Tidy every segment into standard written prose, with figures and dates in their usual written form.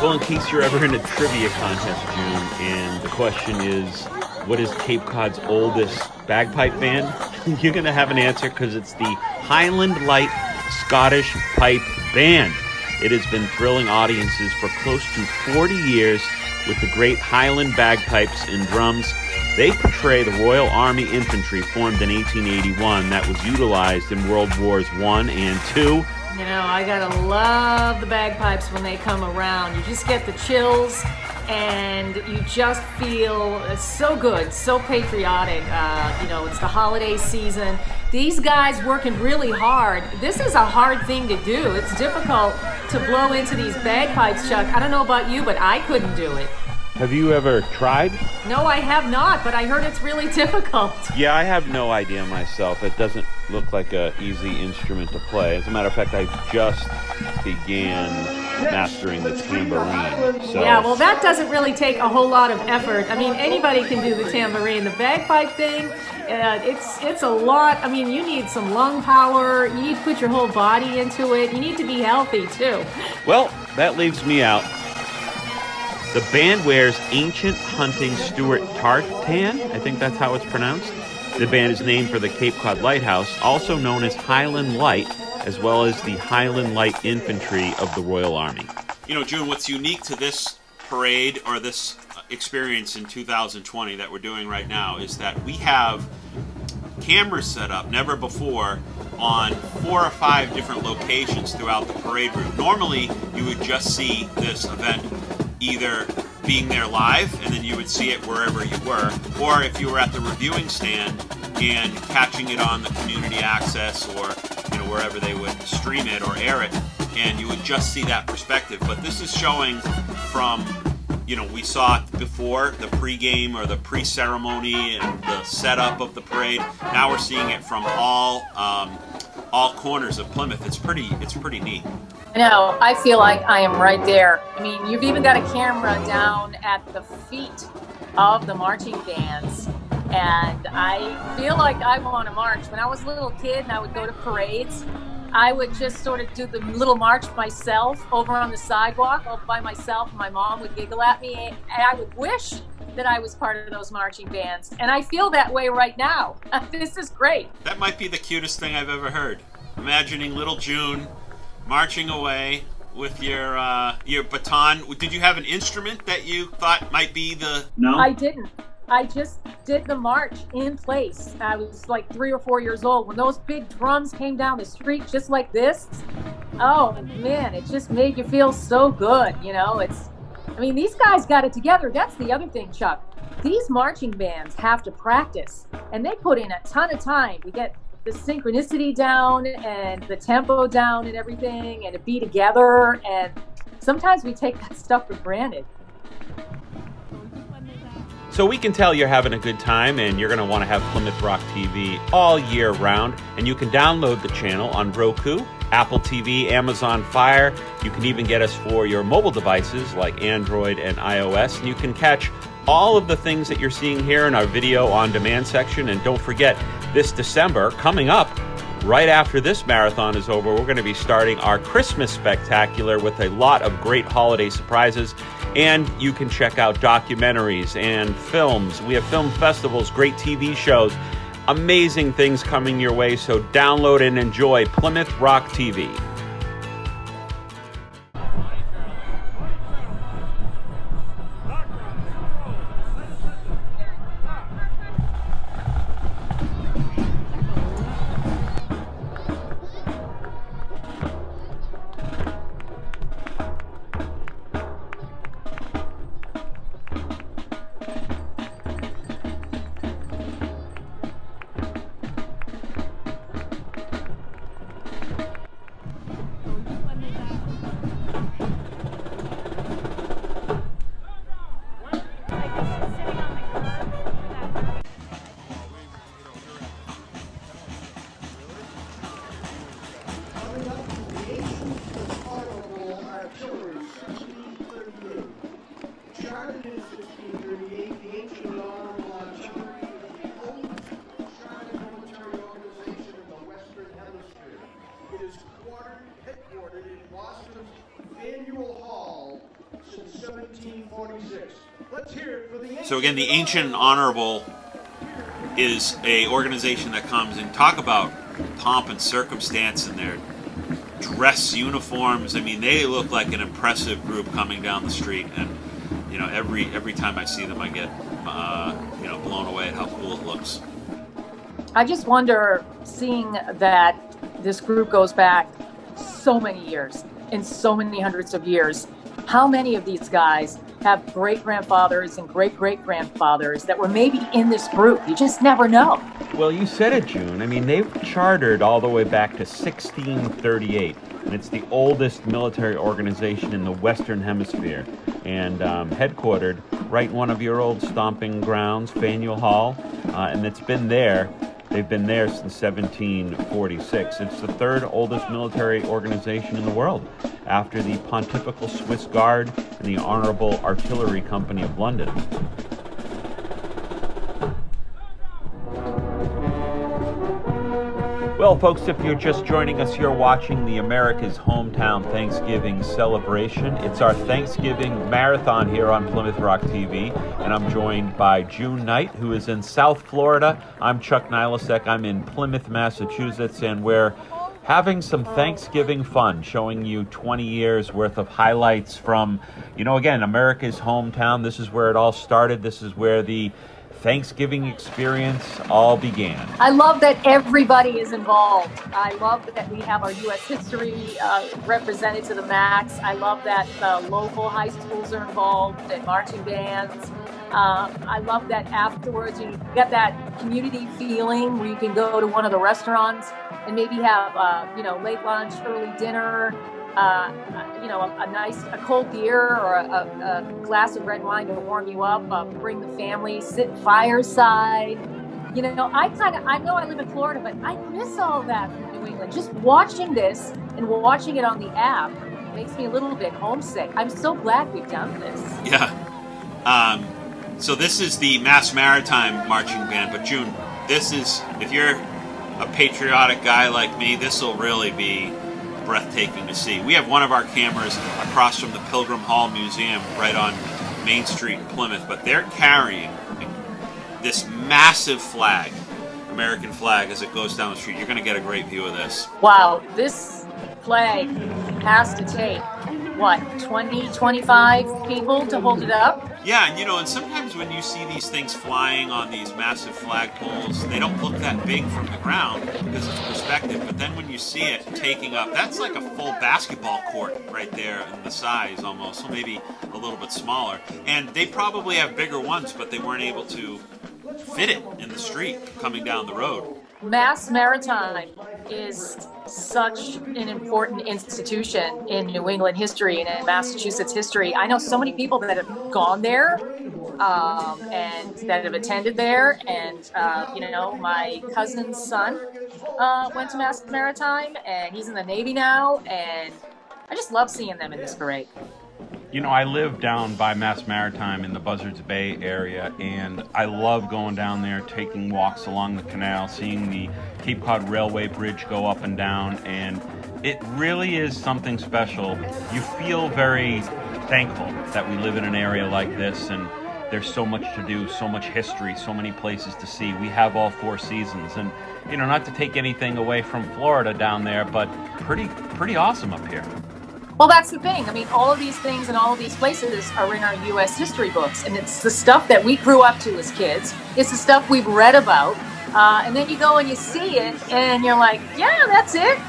Well, in case you're ever in a trivia contest, June, and the question is, what is Cape Cod's oldest bagpipe band? You're going to have an answer because it's the Highland Light Scottish Pipe Band. It has been thrilling audiences for close to 40 years with the great Highland bagpipes and drums. They portray the Royal Army Infantry formed in 1881 that was utilized in World Wars I and II. You know, I gotta love the bagpipes when they come around. You just get the chills and you just feel so good, so patriotic. You know, it's the holiday season. These guys working really hard. This is a hard thing to do. It's difficult to blow into these bagpipes, Chuck. I don't know about you, but I couldn't do it. Have you ever tried? No, I have not, but I heard it's really difficult. Yeah, I have no idea myself. It doesn't look like an easy instrument to play. As a matter of fact, I just began mastering the tambourine. So. Yeah, well, that doesn't really take a whole lot of effort. I mean, anybody can do the tambourine. The bagpipe thing, it's a lot. I mean, you need some lung power. You need to put your whole body into it. You need to be healthy, too. Well, that leaves me out. The band wears ancient hunting Stuart tartan. I think that's how it's pronounced. The band is named for the Cape Cod Lighthouse, also known as Highland Light, as well as the Highland Light Infantry of the Royal Army. You know, June, what's unique to this parade or this experience in 2020 that we're doing right now is that we have cameras set up, never before, on 4 or 5 different locations throughout the parade route. Normally, you would just see this event either being there live and then you would see it wherever you were, or if you were at the reviewing stand and catching it on the community access or wherever they would stream it or air it, and you would just see that perspective. But this is showing from, we saw it before, the pre-game or the pre-ceremony and the setup of the parade. Now we're seeing it from all corners of Plymouth. It's pretty neat. I know, I feel like I am right there. I mean, you've even got a camera down at the feet of the marching bands, and I feel like I want to march. When I was a little kid and I would go to parades, I would just sort of do the little march myself over on the sidewalk all by myself, and my mom would giggle at me, and I would wish that I was part of those marching bands, and I feel that way right now. This is great. That might be the cutest thing I've ever heard. Imagining little June marching away with your baton. Did you have an instrument that you thought might be the... No? I didn't. I just did the march in place. I was like 3 or 4 years old when those big drums came down the street just like this. Oh man, it just made you feel so good. These guys got it together. That's the other thing, Chuck. These marching bands have to practice, and they put in a ton of time to get the synchronicity down and the tempo down and everything, and to be together, and sometimes we take that stuff for granted. So we can tell you're having a good time, and you're going to want to have Plymouth Rock TV all year round, and you can download the channel on Roku, Apple TV, Amazon Fire. You can even get us for your mobile devices like Android and iOS, and you can catch all of the things that you're seeing here in our video on demand section. And don't forget, this December, coming up right after this marathon is over, we're going to be starting our Christmas Spectacular with a lot of great holiday surprises. And you can check out documentaries and films. We have film festivals, great TV shows, amazing things coming your way. So download and enjoy Plymouth Rock TV. So again, the Ancient and Honorable is a organization that comes and talk about pomp and circumstance in their dress uniforms. I mean, they look like an impressive group coming down the street, and you know, every time I see them, I get blown away at how cool it looks. I just wonder, seeing that this group goes back so many years and so many hundreds of years, how many of these guys have great-grandfathers and great-great-grandfathers that were maybe in this group? You just never know. Well, you said it, June. I mean, they've chartered all the way back to 1638, and it's the oldest military organization in the Western Hemisphere, and headquartered right in one of your old stomping grounds, Faneuil Hall, and it's been there. They've been there since 1746. It's the third oldest military organization in the world, after the Pontifical Swiss Guard and the Honorable Artillery Company of London. Well, folks, if you're just joining us, you're watching the America's Hometown Thanksgiving celebration. It's our Thanksgiving marathon here on Plymouth Rock TV, and I'm joined by June Knight, who is in South Florida. I'm Chuck Nilosek. I'm in Plymouth, Massachusetts, and we're having some Thanksgiving fun, showing you 20 years worth of highlights from, again, America's hometown. This is where it all started. This is where the Thanksgiving experience all began. I love that everybody is involved. I love that we have our U.S. history represented to the max. I love that local high schools are involved and marching bands. I love that afterwards you get that community feeling where you can go to one of the restaurants and maybe have late lunch, early dinner, a cold beer or a glass of red wine to warm you up, bring the family, sit fireside. I know I live in Florida, but I miss all that from New England. Just watching this and watching it on the app makes me a little bit homesick. I'm so glad we've done this. Yeah. So this is the Mass Maritime Marching Band, but June, if you're a patriotic guy like me, this will really be breathtaking to see. We have one of our cameras across from the Pilgrim Hall Museum right on Main Street in Plymouth, but they're carrying this massive flag, American flag, as it goes down the street. You're going to get a great view of this. Wow, this flag has to take, 20, 25 people to hold it up? Yeah, and sometimes when you see these things flying on these massive flagpoles, they don't look that big from the ground because it's perspective, but then when you see it taking up, that's like a full basketball court right there in the size almost, so maybe a little bit smaller. And they probably have bigger ones, but they weren't able to fit it in the street coming down the road. Mass Maritime is such an important institution in New England history and in Massachusetts history. I know so many people that have gone there and that have attended there. And, my cousin's son went to Mass Maritime, and he's in the Navy now. And I just love seeing them in this parade. I live down by Mass Maritime in the Buzzards Bay area, and I love going down there, taking walks along the canal, seeing the Cape Cod Railway Bridge go up and down, and it really is something special. You feel very thankful that we live in an area like this, and there's so much to do, so much history, so many places to see. We have all four seasons, and not to take anything away from Florida down there, but pretty awesome up here. Well, that's the thing. I mean, all of these things and all of these places are in our U.S. history books, and it's the stuff that we grew up to as kids. It's the stuff we've read about, and then you go and you see it, and you're like, yeah, that's it.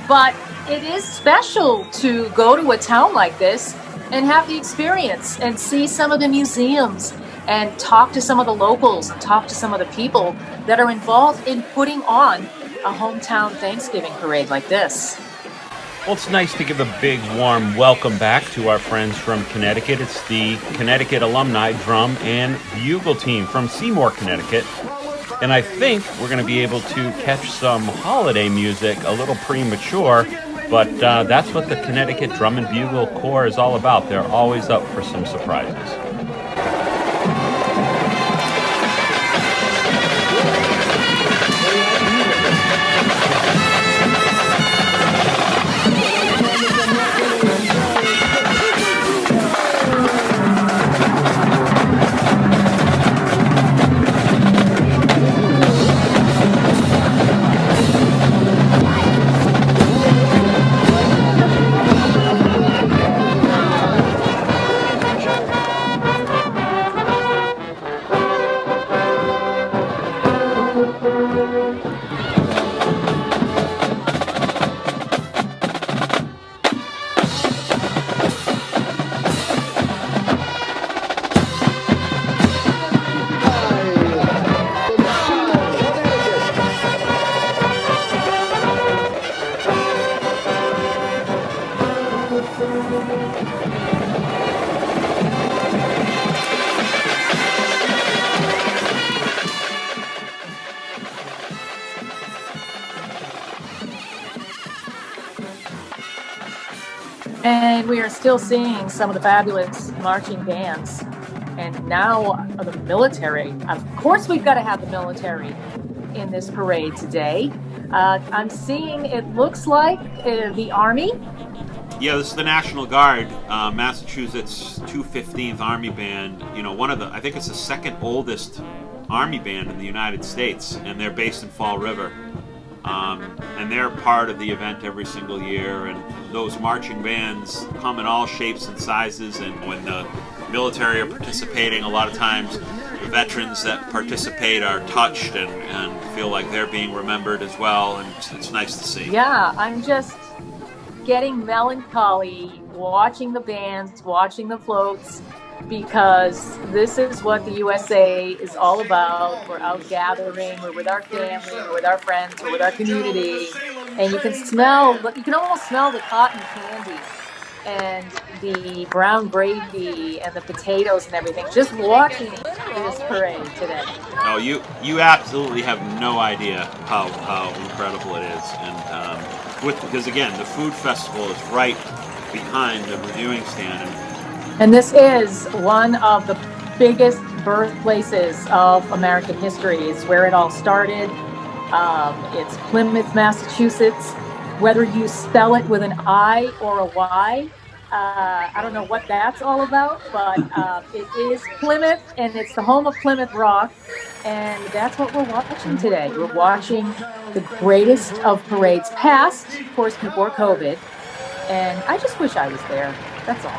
But it is special to go to a town like this and have the experience and see some of the museums and talk to some of the locals, talk to some of the people that are involved in putting on a hometown Thanksgiving parade like this. Well, it's nice to give a big, warm welcome back to our friends from Connecticut. It's the Connecticut Alumni Drum and Bugle Team from Seymour, Connecticut. And I think we're going to be able to catch some holiday music a little premature, but that's what the Connecticut Drum and Bugle Corps is all about. They're always up for some surprises. And we are still seeing some of the fabulous marching bands. And now the military. Of course, we've got to have the military in this parade today. I'm seeing, it looks like the Army. Yeah, this is the National Guard, Massachusetts 215th Army Band. You know, I think it's the second oldest Army band in the United States, and they're based in Fall River. And they're part of the event every single year, and those marching bands come in all shapes and sizes, and when the military are participating, a lot of times the veterans that participate are touched and feel like they're being remembered as well, and it's nice to see. Yeah, I'm just getting melancholy watching the bands, watching the floats, because this is what the USA is all about. We're out gathering, we're with our family, we're with our friends, we're with our community, and you can almost smell the cotton candy and the brown gravy and the potatoes and everything, just watching this parade today. Oh, you absolutely have no idea how incredible it is, and because again, the food festival is right behind the reviewing stand. And this is one of the biggest birthplaces of American history. It's where it all started. It's Plymouth, Massachusetts. Whether you spell it with an I or a Y, I don't know what that's all about, but it is Plymouth, and it's the home of Plymouth Rock. And that's what we're watching today. We're watching the greatest of parades past, of course, before COVID. And I just wish I was there. That's all.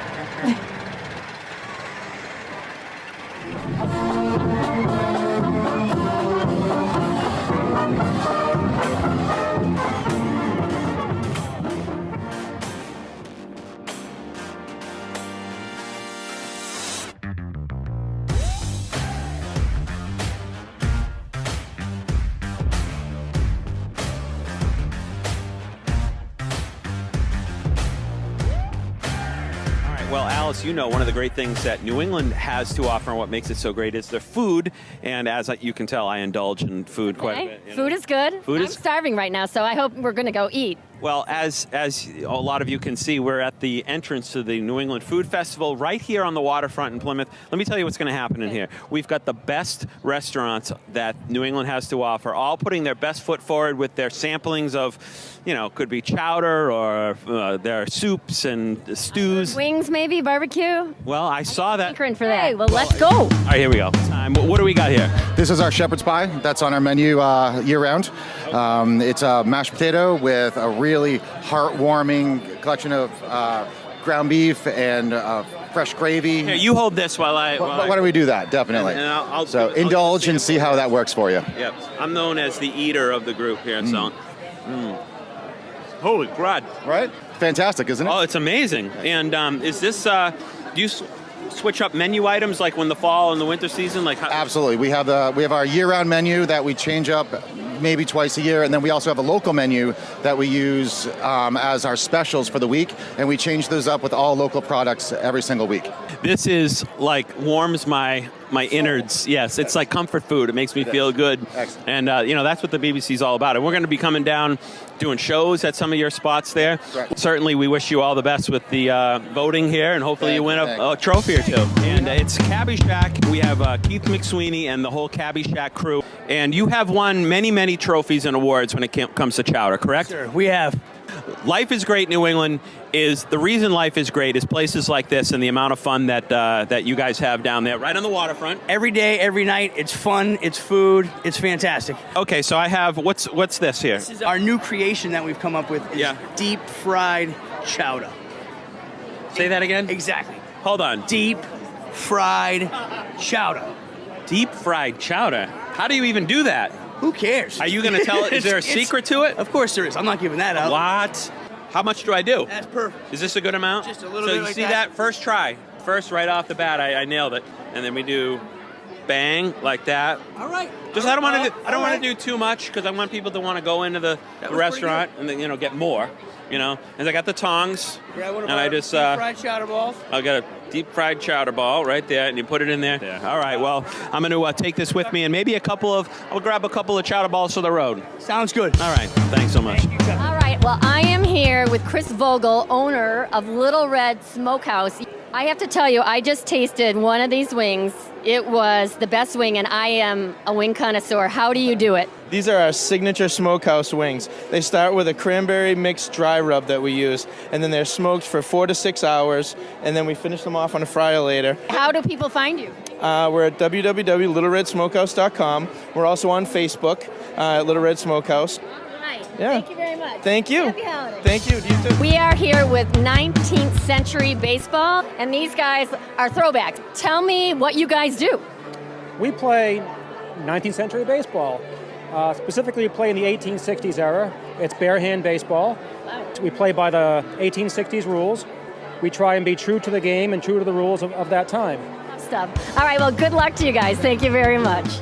Well, Alice, you know, one of the great things that New England has to offer and what makes it so great is their food. And as you can tell, I indulge in food quite a bit. Food is good. I'm starving right now, so I hope we're going to go eat. Well, as a lot of you can see, we're at the entrance to the New England Food Festival right here on the waterfront in Plymouth. Let me tell you what's going to happen in here. We've got the best restaurants that New England has to offer, all putting their best foot forward with their samplings of, you know, could be chowder or their soups and stews. Wings, maybe, barbecue? Well, I saw that. For that. Hey, well, let's go. All right, here we go. What do we got here? This is our shepherd's pie. That's on our menu year-round. It's a mashed potato with a really heartwarming collection of ground beef and fresh gravy. Here, you hold this while why don't we do that? Definitely. And I'll indulge and see how that works for you. Yep. I'm known as the eater of the group here, so. Holy crud. Right? Fantastic, isn't it? Oh, it's amazing. And is this, do you switch up menu items like when the fall and the winter season? Absolutely. We have our year-round menu that we change up maybe twice a year, and then we also have a local menu that we use as our specials for the week, and we change those up with all local products every single week. This is warms my innards. Yes, it's like comfort food. It makes me feel good. Excellent. And that's what the BBC is all about. And we're going to be coming down doing shows at some of your spots there. Right. Certainly, we wish you all the best with the voting here, and hopefully you win a trophy or two. And it's Cabbie Shack. We have Keith McSweeney and the whole Cabbie Shack crew. And you have won many, many trophies and awards when it comes to chowder, correct? Sure, we have. Life is Great New England is the reason life is great is places like this and the amount of fun that you guys have down there right on the waterfront. Every day, every night, it's fun, it's food, it's fantastic. Okay, so I have, what's this here? This is our new creation that we've come up with, is deep fried chowder. Say that again? Exactly. Hold on. Deep fried chowder. Deep fried chowder? How do you even do that? Who cares? Are you going to tell it? Is there a secret to it? Of course there is. I'm not giving that out. What? How much do I do? That's perfect. Is this a good amount? Just a little bit like So you see that. that? First try. First, right off the bat, I nailed it. And then we do bang, like that. All right. Just I don't want to do too much because I want people to want to go into the restaurant and then get more. And I got the tongs. Grab one of and our I just fried chowder balls. I got a deep fried chowder ball right there, and you put it in there. Yeah. All right. Well, I'm going to take this with me, and maybe I'll grab a couple of chowder balls for the road. Sounds good. All right. Thanks so much. Thank you, Chuck. All right, well, I am here with Chris Vogel, owner of Little Red Smokehouse. I have to tell you, I just tasted one of these wings. It was the best wing, and I am a wing connoisseur. How do you do it? These are our signature smokehouse wings. They start with a cranberry mixed dry rub that we use, and then they're smoked for 4 to 6 hours, and then we finish them off on a fryer later. How do people find you? We're at www.littleredsmokehouse.com. We're also on Facebook at Little Red Smokehouse. All right. Yeah. Thank you very much. Thank you. Happy holidays. Thank you. You too. We are here with 19th century baseball, and these guys are throwbacks. Tell me what you guys do. We play 19th century baseball. Specifically, we play in the 1860s era. It's bare hand baseball. Wow. We play by the 1860s rules. We try and be true to the game and true to the rules of that time. Stuff. All right, well, good luck to you guys. Thank you very much.